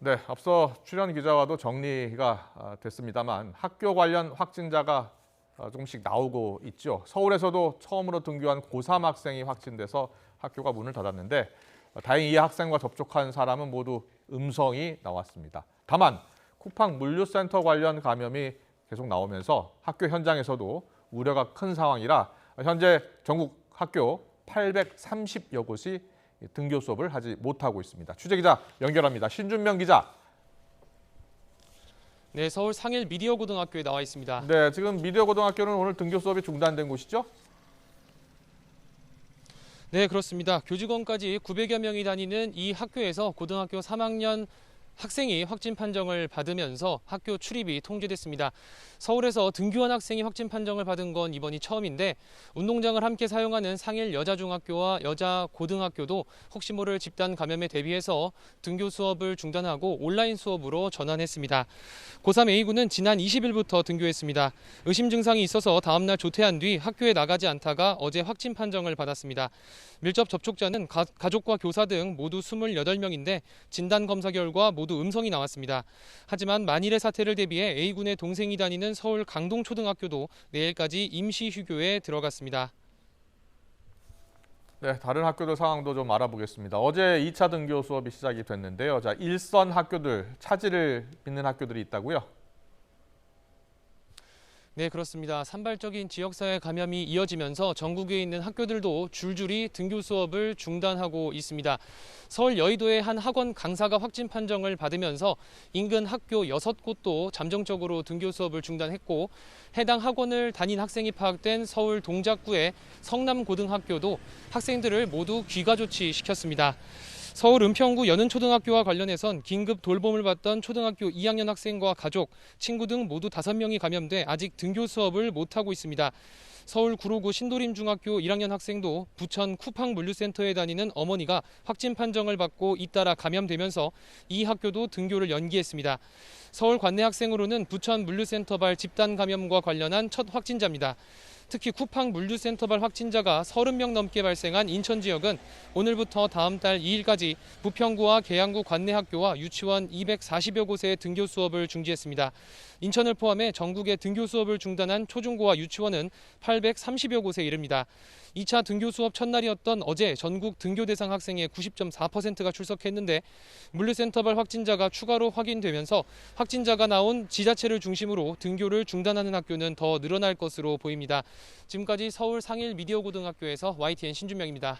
네, 앞서 출연 기자와도 정리가 됐습니다만 학교 관련 확진자가 조금씩 나오고 있죠. 서울에서도 처음으로 등교한 고3 학생이 확진돼서 학교가 문을 닫았는데 다행히 이 학생과 접촉한 사람은 모두 음성이 나왔습니다. 다만 쿠팡 물류센터 관련 감염이 계속 나오면서 학교 현장에서도 우려가 큰 상황이라 현재 전국 학교 830여 곳이 등교 수업을 하지 못하고 있습니다. 취재기자 연결합니다. 신준명 기자. 네, 서울 상일 미디어 고등학교에 나와 있습니다. 네, 지금 미디어 고등학교는 오늘 등교 수업이 중단된 곳이죠? 네, 그렇습니다. 교직원까지 900여 명이 다니는 이 학교에서 고등학교 3학년 학생이 확진 판정을 받으면서 학교 출입이 통제됐습니다. 서울에서 등교한 학생이 확진 판정을 받은 건 이번이 처음인데 운동장을 함께 사용하는 상일 여자중학교와 여자고등학교도 혹시 모를 집단 감염에 대비해서 등교 수업을 중단하고 온라인 수업으로 전환했습니다. 고3 A군은 지난 20일부터 등교했습니다. 의심 증상이 있어서 다음날 조퇴한 뒤 학교에 나가지 않다가 어제 확진 판정을 받았습니다. 밀접 접촉자는 가족과 교사 등 모두 28명인데 진단검사 결과 모두 음성이 나왔습니다. 하지만 만일의 사태를 대비해 A군의 동생이 다니는 서울 강동초등학교도 내일까지 임시 휴교에 들어갔습니다. 네, 다른 학교들 상황도 좀 알아보겠습니다. 어제 2차 등교 수업이 시작이 됐는데요. 자, 일선 학교들, 차질을 빚는 학교들이 있다고요? 네, 그렇습니다. 산발적인 지역사회 감염이 이어지면서 전국에 있는 학교들도 줄줄이 등교 수업을 중단하고 있습니다. 서울 여의도의 한 학원 강사가 확진 판정을 받으면서 인근 학교 6곳도 잠정적으로 등교 수업을 중단했고 해당 학원을 다닌 학생이 파악된 서울 동작구의 성남고등학교도 학생들을 모두 귀가 조치시켰습니다. 서울 은평구 연은초등학교와 관련해선 긴급 돌봄을 받던 초등학교 2학년 학생과 가족, 친구 등 모두 5명이 감염돼 아직 등교 수업을 못하고 있습니다. 서울 구로구 신도림중학교 1학년 학생도 부천 쿠팡 물류센터에 다니는 어머니가 확진 판정을 받고 잇따라 감염되면서 이 학교도 등교를 연기했습니다. 서울 관내 학생으로는 부천 물류센터발 집단 감염과 관련한 첫 확진자입니다. 특히 쿠팡 물류센터발 확진자가 30명 넘게 발생한 인천 지역은 오늘부터 다음 달 2일까지 부평구와 계양구 관내 학교와 유치원 240여 곳의 등교 수업을 중지했습니다. 인천을 포함해 전국의 등교 수업을 중단한 초중고와 유치원은 830여 곳에 이릅니다. 2차 등교 수업 첫날이었던 어제 전국 등교 대상 학생의 90.4%가 출석했는데 물류센터발 확진자가 추가로 확인되면서 확진자가 나온 지자체를 중심으로 등교를 중단하는 학교는 더 늘어날 것으로 보입니다. 지금까지 서울 상일 미디어 고등학교에서 YTN 신준명입니다.